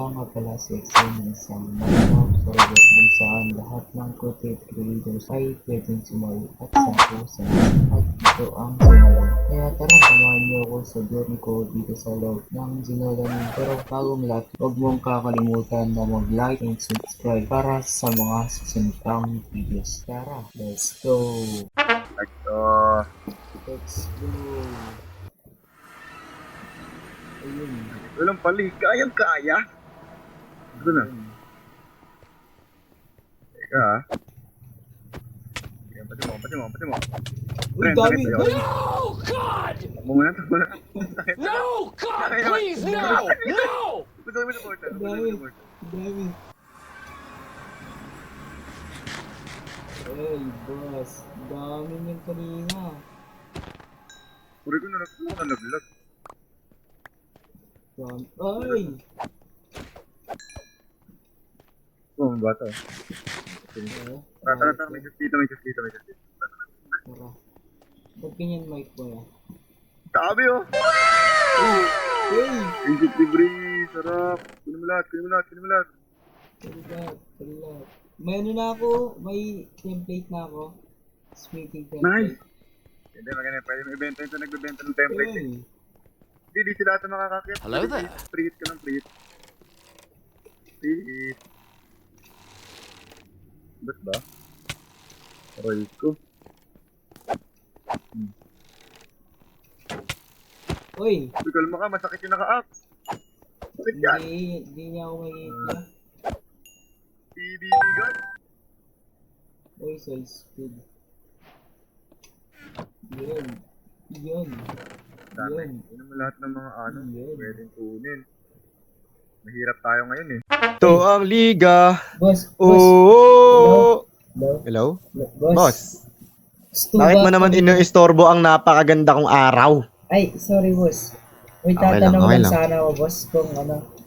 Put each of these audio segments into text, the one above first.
Siya nga pala si Excel ng isang Minecraft server kung saan lahat ng content creators ay pwedeng sumali at sapusan. At ito ang Zinolan. Kaya tara, samahan niyo ako sa journey ko dito sa loob ng Zinolan. Pero bago lahat, huwag mong kakalimutan na mag-like and subscribe para sa mga susunod pang videos. Tara, let's go! Let's go! Ayun. Walang pali, kayang-kaya. Ito na. Teka ha. Pati mo. Uy, dami! Takbo muna. No! God, please, no! No! Gusto mo support. Dami! Ay, boss. Dami niyan kanina. Puri ko na naglag. Ay! Oh, mga bata. Tara, may just dito. Tara. Ba't ganyan mic ko ya? Sabi oh! Hey! Inject libre, sarap. Kunin mo lahat. Salamat. May ano na ako, may template na ako. Smithing template. Nice! Hindi, maganda. Pwede mo ibenta ito, nagbibenta ng template eh. Hindi sila ito makakakit. Hello there. Preheat ka ng preheat. Preheat. Ba't ba? Aray ko. Uy! Kalma ka, masakit yung naka-axe. Sakit yan. Hindi niya ako makikita. Bibigan. Uy, so speed. Yun. Dami. Yun mo lahat ng mga Yun. pwedeng kunin. Mahirap tayo ngayon eh. Ito ang liga. Boss. Oo. Hello? Hello? Boss. Gusto Bakit ba- mo naman inoistorbo ang napakaganda kong araw? Ay, sorry boss. May Okay lang, tatanong okay lang lang. sana ako boss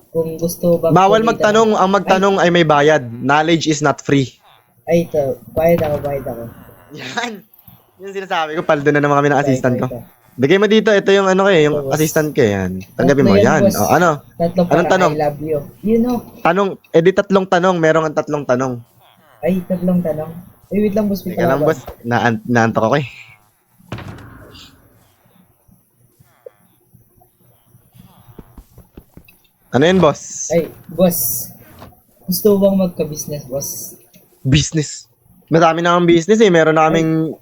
kung gusto ba Bawal magtanong. Ang magtanong ay may bayad. Knowledge is not free. Ay, ito. Bayad ako. Yan. Yung sinasabi ko, paldo na naman kami ng assistant ko. Ito. Bigay mo dito, ito yung ano ko eh, yung Ito, boss. assistant ko eh, yan. Tanggapin mo, Tatlo yan, yan. boss. O, ano? Tatlo Anong para tanong? I love you. You know. Tanong, di tatlong tanong, meron kang tatlong tanong. Ay, tatlong tanong. Ay, wait lang boss. Teka lang boss, naantok ako eh. Ano yun boss? Ay, boss. Gusto bang magka-business, boss? Business. Marami na akong business eh, meron na kaming,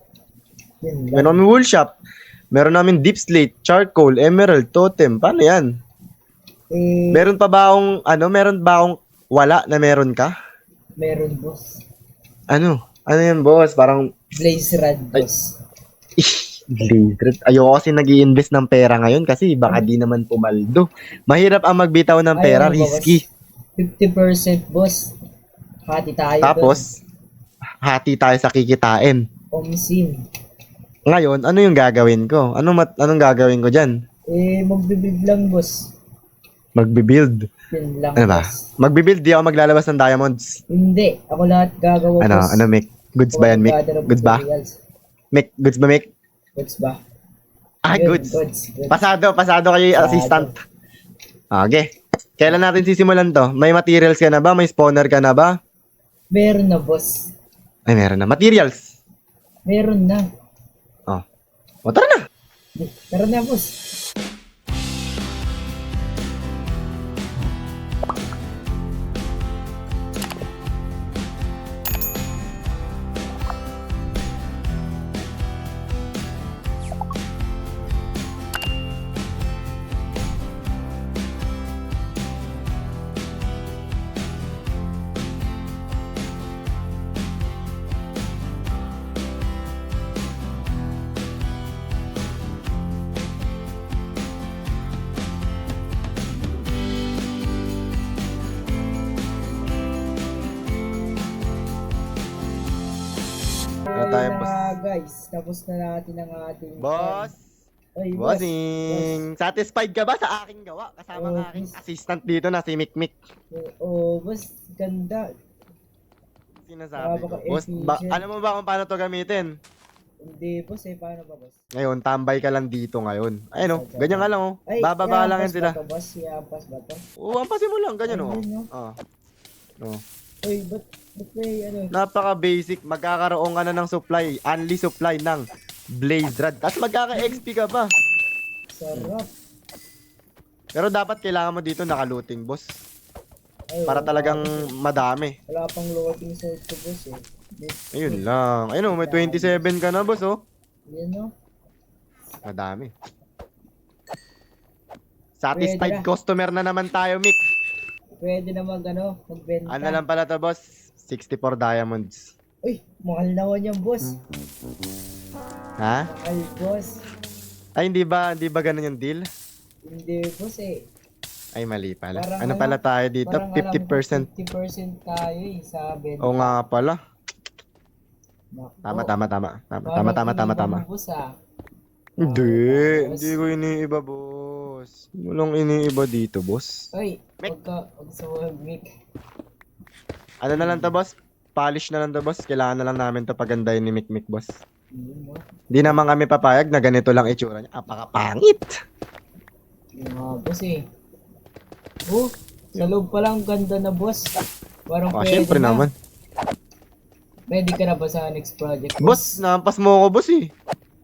Yun lang. meron kaming wool shop. Meron namin deep slate, charcoal, emerald, totem. Paano yan? Eh, Meron pa ba akong, meron ba akong wala na meron ka? meron, boss. Ano? Ano yan boss? Parang Blaze Rod, boss. Blade. Ayoko kasi nag-i-invest ng pera ngayon kasi baka di naman pumaldo. Mahirap ang magbitaw ng pera, Ayaw mo ba, risky. boss? 50%, boss. Hati tayo. Tapos, hati tayo sa kikitain. Omsim. Ngayon, ano yung gagawin ko? Anong gagawin ko dyan? Eh, magbibig lang, boss. Magbibuild. Yun lang, Ano ba? boss. Magbibuild, di ako maglalabas ng diamonds. Hindi. Ako lahat gagawa, boss. Mick? Goods ba yan, Mick? Goods ba? Mick, goods ba, Mick? Goods ba? Ah, Yun, goods. Goods. Pasado kay Pasado. assistant. Okay. Kailan natin sisimulan to? May materials ka na ba? May spawner ka na ba? Meron na, boss. Ay, meron na. Materials. Meron na. O, tara na. Tara na, boss. Ano tayo, boss? Guys, tapos na natin ang ating... Boss! Ay, boss. Bossing! Satisfied ka ba sa aking gawa? Kasama ng aking boss. assistant dito na si Mikmik. Oh, boss, ganda. Sinasabi ko. Baka Boss, efficient. alam mo ba kung paano to gamitin? Hindi, boss eh. Paano ba, boss? Ngayon, tambay ka lang dito ngayon. Ayun oh, Sadya ganyan ba? ka lang oh. Ay, Bababa lang yan i-ampas sila. ba to, boss? I-ampas ba to? Oo, ampasin mo lang, ganyan oh. Ayun, no? Ah. Oh. Uy, ba't may ano? Napaka-basic, magkakaroon ka na ng supply, only supply ng Blaze Rod. Tapos magkaka-XP ka pa. Sarap. Pero dapat kailangan mo dito naka-looting, boss. Ay, Para wala talagang pa, boss, eh. madami. Wala pang loading sword ko, boss eh. Ayun lang. Ayun oh, may 27 ka na, boss oh. Yan, no? Madami. Satisfied Pwede na. customer na naman tayo, Mick. Pwede na magbenta. Ano lang pala to, boss? 64 diamonds. Uy, mahal naman yan, boss. Ha? Mahal, boss. Ay, hindi ba ganun yung deal? Hindi, boss eh. Ay, mali pala. Parang Ano pala tayo dito? Parang 50%. 50% tayo eh sa benta. Oo nga pala. Nako. Tama. Parang iniba mo, boss ah. Hindi. Tapos, Hindi ko iniiba, boss. Walang iniiba dito, boss. Uy, Mick. huwag sa Mick. Ano na lang to, boss? Polish na lang to, boss. Kailangan na lang namin to pagandahin ni Mick, boss. Yun, no? Di naman kami papayag na ganito lang itsura niya. Apakapangit. Yung mga boss eh. Oh, sa loob pa lang ganda na, boss. Parang Ah, pwede syempre na. naman. Ready ka na ba sa next project, Boss, nampas mo ako, boss eh.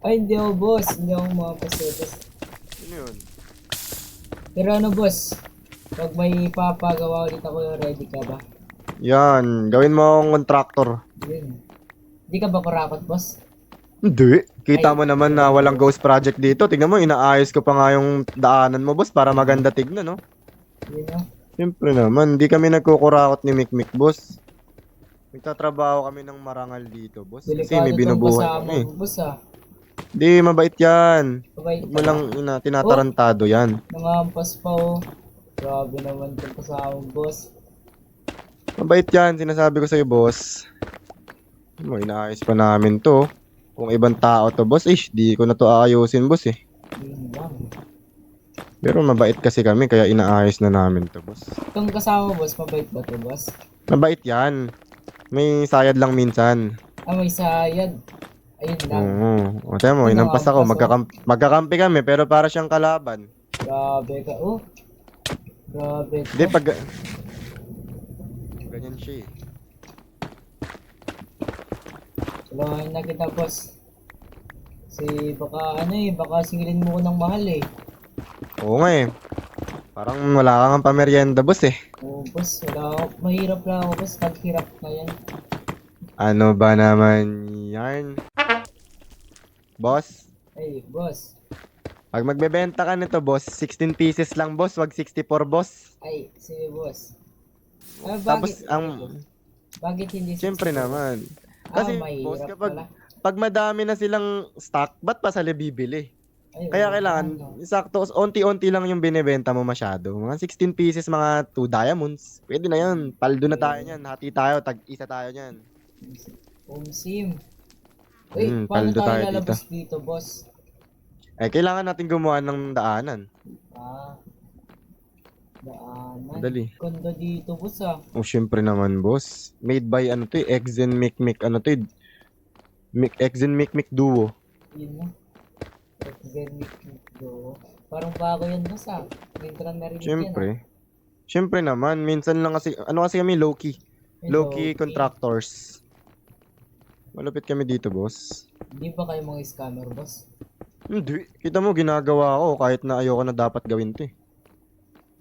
Ay, hindi ako, boss. Hindi ako mapasya, boss. Ano yun? Pero ano, boss? Pag may papagawa ulit ako, ready ka ba? Yan, gawin mo akong contractor. Yun. Hindi ka ba kurakot, boss? Hindi. Kita Ay. mo naman na walang ghost project dito. Tingnan mo, inaayos ko pa nga yung daanan mo, boss, para maganda tignan, no? Yun, no? Siyempre naman, hindi kami nagkukurakot ni Mick, boss. Nagtatrabaho kami ng marangal dito, boss. Kasi Delikado may tong binubuhay kasama kami. mo, boss ah. Hindi, mabait yan. Mabait Huwag mo ka lang tinatarantado yan. Nangampas pa oh. Grabe naman itong kasama mo, boss. Mabait yan, sinasabi ko sa'yo, boss. Mo, inaayos pa namin to. Kung ibang tao to, boss, di ko na to aayusin, boss eh. Yun lang. Pero mabait kasi kami, kaya inaayos na namin to, boss. Itong kasama mo, boss, mabait ba to, boss? Mabait yan. May sayad lang minsan. Ah, may sayad. Ayun lang. Oo. O, tiyan mo, inampas ako. Magkakampi kami, pero para siyang kalaban. Grabe ka. Oh. Grabe to. Hindi, pag... Ganyan siya eh. Tulungan na kita, boss. Kasi baka baka singilin mo ko ng mahal eh. Oo nga eh. Parang wala kang pamerienda, boss eh. Oo, boss. Mahirap lang ako, boss. Naghirap na yan. Ano ba naman yan? Boss, Ay, boss. pag magbebenta ka nito, boss, 16 pieces lang, boss. Wag 64, boss. Ay, sige, boss. Ah, Tapos, bakit hindi siyempre 64? naman. Kasi, mahirap boss, pala. pag madami na silang stock, ba't pa sila bibili? Ay, Kaya wala kailangan, naman, no. sakto, onti-onti lang yung binibenta mo masyado. Mga 16 pieces, mga 2 diamonds. Pwede na yun. Paldo na tayo niyan. Hati tayo, tag-isa tayo niyan. Sim. Uy, paano paldo tayo tayo lalabas dito, boss? Kailangan natin gumawa ng daanan. Ah, daanan. Dali. Kondo dito, boss ah. Oh, syempre naman, boss. Made by ano to eh, Exen Mic ano to eh. Exen Mic Duo. Yun na. Exenic do. Parang bago yan, boss ah. Minsan na rin Syempre. Syempre naman, minsan lang kasi, ano kasi kami, low-key. Low-key contractors. Malupit kami dito, boss. Hindi ba kayo mga scammer, boss? Hindi. Kita mo, ginagawa ko kahit na ayoko na dapat gawin to eh.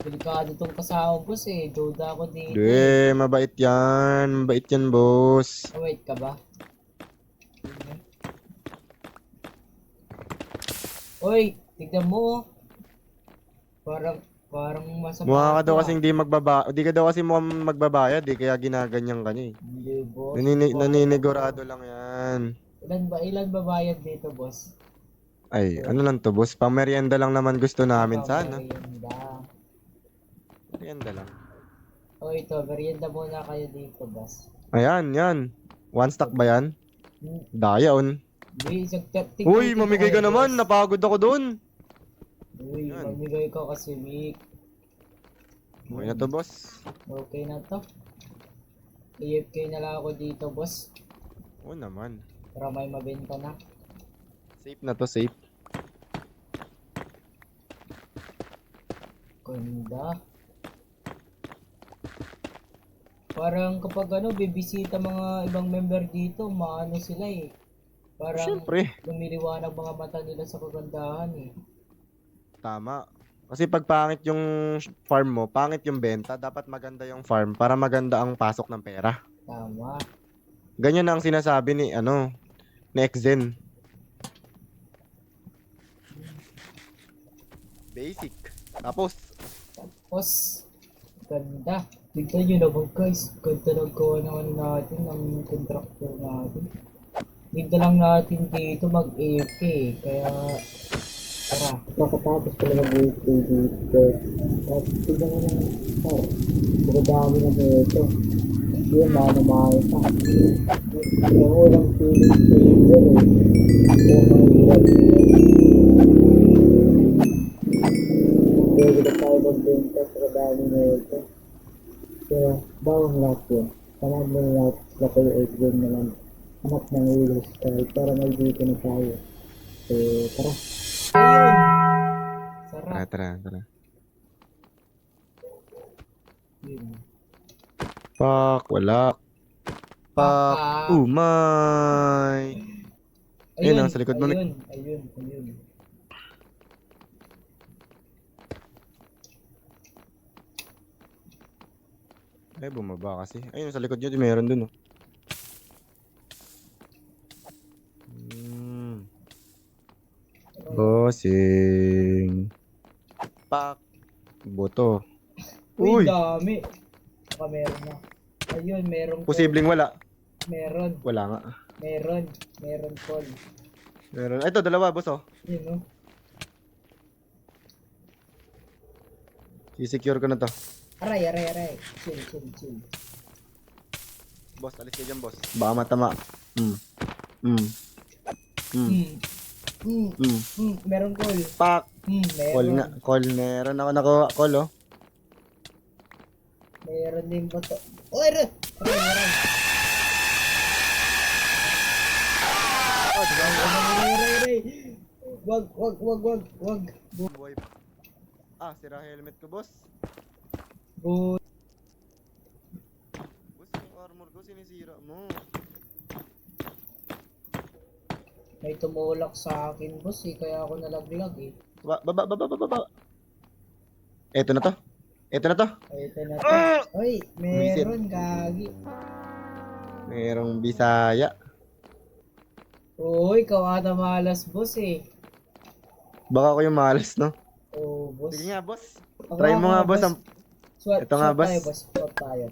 Delikado tong kasama, boss eh. Joda ako dito. Hindi, mabait yan. Mabait yan, boss. Wait ka ba? Uy, tignan mo oh. Parang masama. Mukha ka daw to, kasing di ka daw kasi mukhang magbabayad eh, kaya ginaganyan ka niya eh. Hindi, boss. Naninigurado lang yan. Ilan ba bayad dito, boss? Ay, ano lang to, boss? Pang merienda lang naman gusto namin sana. Merienda. Merienda lang. O ito, merienda muna kayo dito, boss. Ayan, yan. One stock ba yan? Dayaon. Hindi, Uy, mamigay ka naman. Napagod ako doon. Uy, Yan. mamigay ka kasi, Mick. Okay na to, boss. Okay na to. AFK na lang ako dito, boss. Oo naman. Para may mabenta na. Safe na to, safe. Ganda. Parang kapag ano, bibisita mga ibang member dito, maano sila eh. Parang Siyempre. lumiliwanag mga mata nila sa kagandahan eh. Tama. Kasi pag pangit yung farm mo, pangit yung benta, dapat maganda yung farm para maganda ang pasok ng pera. Tama. Ganyan na ang sinasabi ni ni Exen. Basic. Tapos, Tapos, ganda. Tignan nyo naman guys, ganda ng gawa ng ano natin, ng contractor natin. Dito lang natin dito mag-AFK eh, kaya tara, pagkatapos ko lang mag-AFK dito. Tapos tignan mo ng star, pagkadami na dito. Yun, manamahal pa. Yung walang feeling saver eh. Yung mahirap. Pwede na tayo magbenta sa dami na ito. Kaya, bawang lahat yun. Samahan mo na lahat sila kayo exam naman. Anak ng Wheeler Sky para may dito na tayo. So, tara. Ayun! Sarap. tara. Yun. Pak, wala. Pak, Pak. umay. Ayun, sa likod mo. Ayun. Ay, bumaba kasi. Ayun, sa likod nyo, meron dun, oh. Bossing. Pak. Boto. Uy, Uy! dami. Baka meron na. Ayun, meron Posibleng wala. Meron. Wala nga. Meron call. Meron. Ay, ito, dalawa, boss, oh. Yun, no? I-secure ko na to. Aray. Chill. Boss, alis ka dyan, boss. Baka matama. Meron call. Pak. Meron. Call nga. Call. Meron ako nakuha. Call, oh. Meron din ba to? Oy, aray. Aray. Wag. Boy. Ah, sira helmet ko, boss. Good. Boss, yung armor ko sinisira mo. May tumulak sa akin, boss eh. Kaya ako nalaglag eh. Baba. Eto na to. Ito na to. Oy, meron, gagi. Merong Bisaya. Uy, kawada malas, boss eh. Baka ako yung malas, no? Oh, boss. Sige nga, boss. Ako Try mo nga, boss. Ito nga, boss. Swap tayo.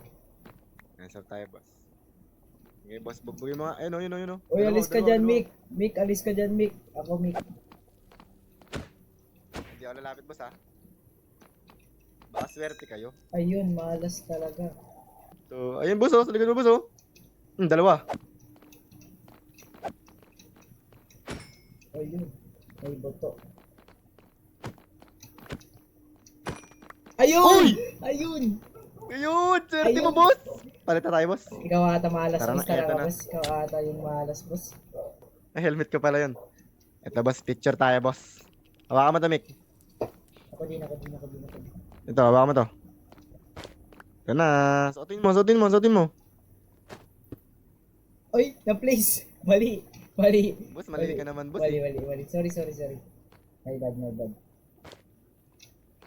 Nasab tayo, boss. Sige, boss. Bugbugi mo nga. Ayun, oh. Uy, Dalawa, alis ka dalawa, dyan, dalawa. Mick. Mick, alis ka dyan, Mick. Ako, Mick. Hindi ako lalapit, boss, ha? Baka swerte kayo. Ayun, malas talaga. So, ayun, boss, oh. Sa likod mo, boss, oh. Dalawa. Ayun, may boto. Ayun! Ayun! Ayun! Swerte Ayun. mo, boss! Palita tayo, boss. Ikaw ata malas, Tara boss. na, eto Talaga, na. boss. Ikaw ata yung malas, boss. Ay, helmet ko pala yun. Ito, boss. Picture tayo, boss. Hawakan mo to, Mick. Ako din. Ito, hawakan mo to. Ito na. Suotin mo. Oy, na-place. Mali. Boss, mali ka naman, boss. Mali. Sorry. My bad.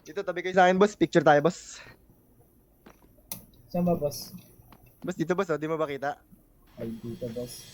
Dito, tabi kayo sa akin, boss. Picture tayo, boss. Saan ba, boss? Boss, dito, boss. Oh. Di mo ba kita? Ay, dito, boss.